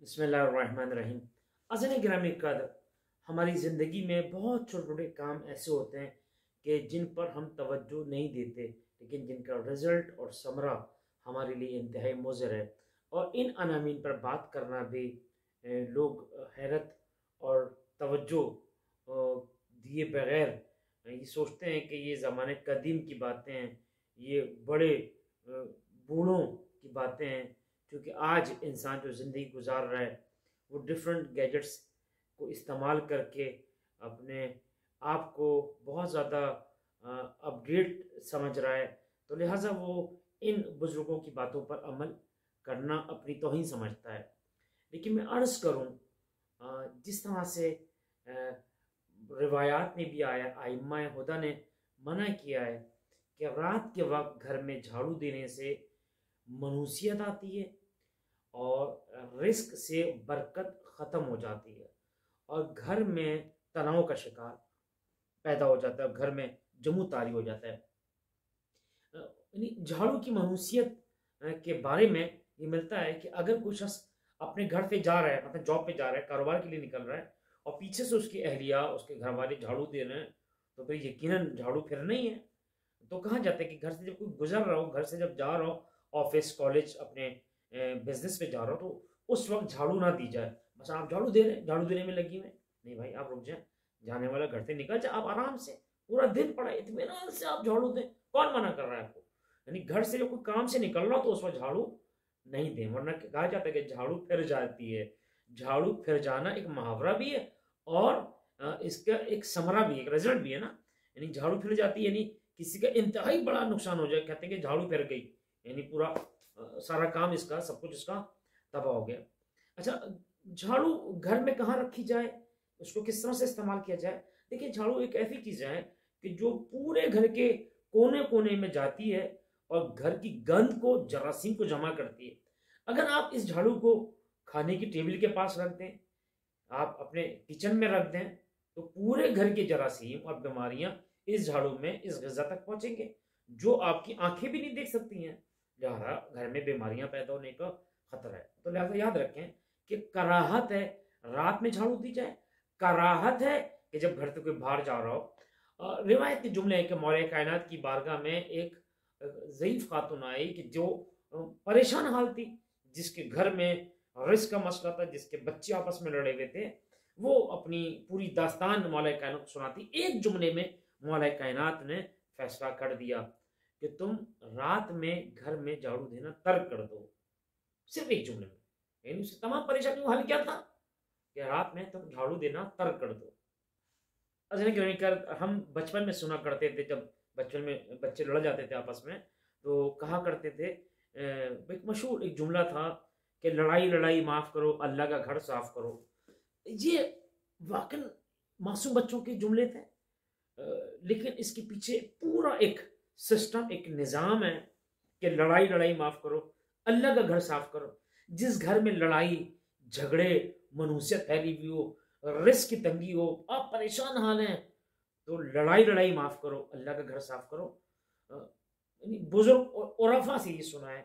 बिस्मिल्लाहिर्रहमानिर्रहीम। अज़ीज़ गिरामी कदर, हमारी ज़िंदगी में बहुत छोटे छोटे काम ऐसे होते हैं कि जिन पर हम तवज्जो नहीं देते, लेकिन जिनका रिज़ल्ट और समरा हमारे लिए इंतहाई मुज़र है। और इन अनामीन पर बात करना भी लोग हैरत और तवज्जो दिए बगैर ये सोचते हैं कि ये ज़माने कदीम की बातें हैं, ये बड़े बूढ़ों की बातें हैं। क्योंकि आज इंसान जो ज़िंदगी गुजार रहा है वो डिफरेंट गैजेट्स को इस्तेमाल करके अपने आप को बहुत ज़्यादा अपडेट समझ रहा है। तो लिहाजा वो इन बुज़ुर्गों की बातों पर अमल करना अपनी तौहीन समझता है। लेकिन मैं अर्ज़ करूँ, जिस तरह से रिवायात में भी आया, आइम्मा हुदा ने मना किया है कि रात के वक्त घर में झाड़ू देने से मनूसियत आती है और रिस्क से बरकत ख़त्म हो जाती है और घर में तनाव का शिकार पैदा हो जाता है, घर में जमू तारी हो जाता है। यानी झाड़ू की मनूसियत के बारे में ये मिलता है कि अगर कोई शख्स अपने घर से जा रहा है, मतलब जॉब पे जा रहा है, कारोबार के लिए निकल रहा है और पीछे से उसकी अहलिया, उसके घर वाले झाड़ू दे रहे हैं, तो फिर यकीनन झाड़ू फिर नहीं है। तो कहा जाता है कि घर से जब कोई गुजर रहा हो, घर से जब जा रहा हो, ऑफिस कॉलेज अपने बिजनेस पे जा रहा हो, तो उस वक्त झाड़ू ना दी जाए। बस आप झाड़ू दे रहे हैं, झाड़ू देने में लगी हुए, नहीं भाई आप रुक जाए, जाने वाला घर से निकल जाए, आप आराम से पूरा दिन पड़ा इत्मीनान से आप झाड़ू दें, कौन मना कर रहा है आपको। यानी घर से जब कोई काम से निकल रहा हो तो उस वक्त झाड़ू नहीं दें, वरना कहा जाता है कि झाड़ू फिर जाती है। झाड़ू फिर जाना एक मुहावरा भी है और इसका एक समरा भी है, एक रिजल्ट भी है ना। यानी झाड़ू फिर जाती है यानी किसी का इंतहाई बड़ा नुकसान हो जाए, कहते हैं कि झाड़ू फिर गई, यानी पूरा सारा काम इसका, सब कुछ इसका तबाह हो गया। अच्छा, झाड़ू घर में कहाँ रखी जाए, उसको किस तरह से इस्तेमाल किया जाए। देखिए, झाड़ू एक ऐसी चीज़ है कि जो पूरे घर के कोने कोने में जाती है और घर की गंद को, जरासीम को जमा करती है। अगर आप इस झाड़ू को खाने की टेबल के पास रख दें, आप अपने किचन में रख दें, तो पूरे घर के जरासीम और बीमारियां इस झाड़ू में, इस ग़िज़ा तक पहुंचेंगे जो आपकी आंखें भी नहीं देख सकती हैं। लिहाजा घर में बीमारियां पैदा होने का खतरा है। तो लिहाजा याद रखें कि कराहत है रात में झाड़ू दी जाए, कराहत है कि जब घर से कोई बाहर जा रहा हो। रिवायत के जुमले हैं कि मौला कायनात की बारगाह में एक ज़ईफ़ खातून आई कि जो परेशान हाल थी, जिसके घर में रिस्क का मसला था, जिसके बच्चे आपस में लड़े हुए थे। वो अपनी पूरी दास्तान मौला कायनात को सुनाती। एक जुमले में मौला कायनात ने फैसला कर दिया कि तुम रात में घर में झाड़ू देना तर्क कर दो। सिर्फ एक जुमले में, यानी उसकी तमाम परेशानियों का हल क्या था कि रात में तुम झाड़ू देना तर्क कर दो। अजन क्यों नहीं कर, हम बचपन में सुना करते थे, जब बचपन में बच्चे लड़ जाते थे आपस में, तो कहा करते थे, एक मशहूर एक जुमला था कि लड़ाई लड़ाई माफ़ करो, अल्लाह का घर साफ करो। ये वाकई मासूम बच्चों के जुमले थे, लेकिन इसके पीछे पूरा एक सिस्टम, एक निज़ाम है कि लड़ाई लड़ाई माफ़ करो, अल्लाह का घर साफ करो। जिस घर में लड़ाई झगड़े, मनुसियत फैली हुई हो, रिस्क की तंगी हो, आप परेशान हाल हैं, तो लड़ाई लड़ाई माफ़ करो, अल्लाह का घर साफ करो। बुजुर्ग और उरफा से ये सुना है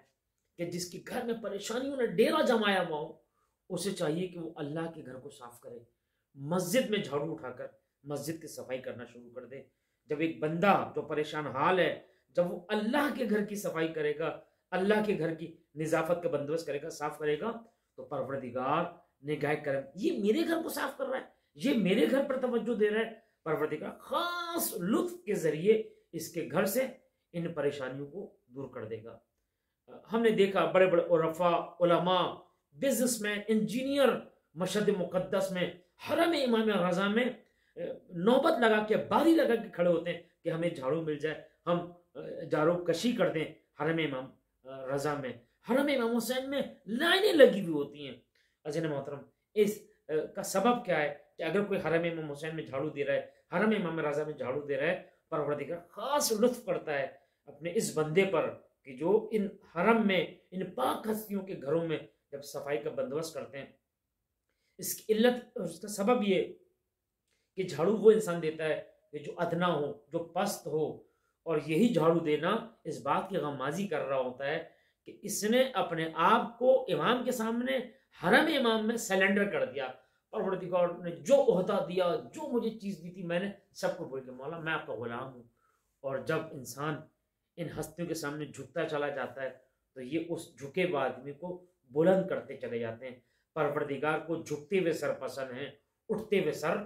कि जिसके घर में परेशानियों ने डेरा जमाया हुआ हो, उसे चाहिए कि वो अल्लाह के घर को साफ करे, मस्जिद में झाड़ू उठाकर मस्जिद की सफाई करना शुरू कर दे। जब एक बंदा जो परेशान हाल है, जब वो अल्लाह के घर की सफाई करेगा, अल्लाह के घर की निजाफत का बंदोबस्त करेगा, साफ करेगा, तो परवरदिगार निगाह करम, ये मेरे घर को साफ कर रहा है, ये मेरे घर पर तवज्जो दे रहा है। परवरदिगार खास लुत्फ के जरिए इसके घर से इन परेशानियों को दूर कर देगा। हमने देखा बड़े बड़े उरफा, उलमा, बिजनेसमैन, इंजीनियर मशहद मुक़द्दस में, हरम इमाम रज़ा में नौबत लगा के, बारी लगा के खड़े होते हैं कि हमें झाड़ू मिल जाए, हम झाड़ू कशी कर दें। हरम इमाम रज़ा में, हरम इमाम हुसैन में लाइनें लगी हुई होती हैं। अज़ीज़ मोहतरम, इस का सबब क्या है कि अगर कोई हरम इमाम हुसैन में झाड़ू दे रहा है, हरम इमाम रज़ा में झाड़ू दे रहा है, परवरदिगार खास लुत्फ करता है अपने इस बंदे पर कि जो इन हरम में, इन पाक हस्तियों के घरों में जब सफाई का बंदोबस्त करते हैं। इसकी इल्लत, उसका सबब ये कि झाड़ू वो इंसान देता है कि जो अदना हो, जो पस्त हो, और यही झाड़ू देना इस बात की गमाजी कर रहा होता है कि इसने अपने आप को इमाम के सामने, हरम इमाम में सरेंडर कर दिया। परवरदिगार ने जो ओहदा दिया, जो मुझे चीज़ दी थी, मैंने सबको बोल के मौला मैं आपका गुलाम हूँ। और जब इंसान इन हस्तियों के सामने झुकता चला जाता है तो ये उस झुके हुए आदमी को बुलंद करते चले जाते हैं। परवरदिगार को झुकते हुए सर पसंद है, उठते हुए सर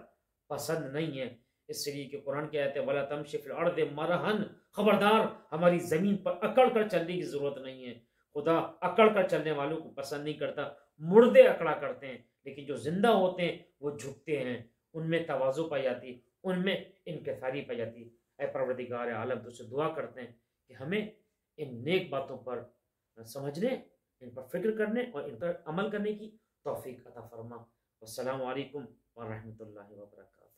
पसंद नहीं है। इसलिए कि कुरान की आयत है वला तमशी फिल अर्द मरहन, खबरदार हमारी ज़मीन पर अकड़ कर चलने की ज़रूरत नहीं है। खुदा अकड़ कर चलने वालों को पसंद नहीं करता, मुर्दे अकड़ा करते हैं, लेकिन जो जिंदा होते हैं वो झुकते हैं, उनमें तवाज़ु पाई जाती है, उनमें इनकिसारी पाई जाती है। ऐ परवरदिगार आलम तुझसे दुआ करते हैं कि हमें इन नेक बातों पर समझने, इन पर फिक्र करने और इन पर अमल करने की तौफीक अता फरमा। अस्सलामु अलैकुम व रहमतुल्लाहि व बरकातहू।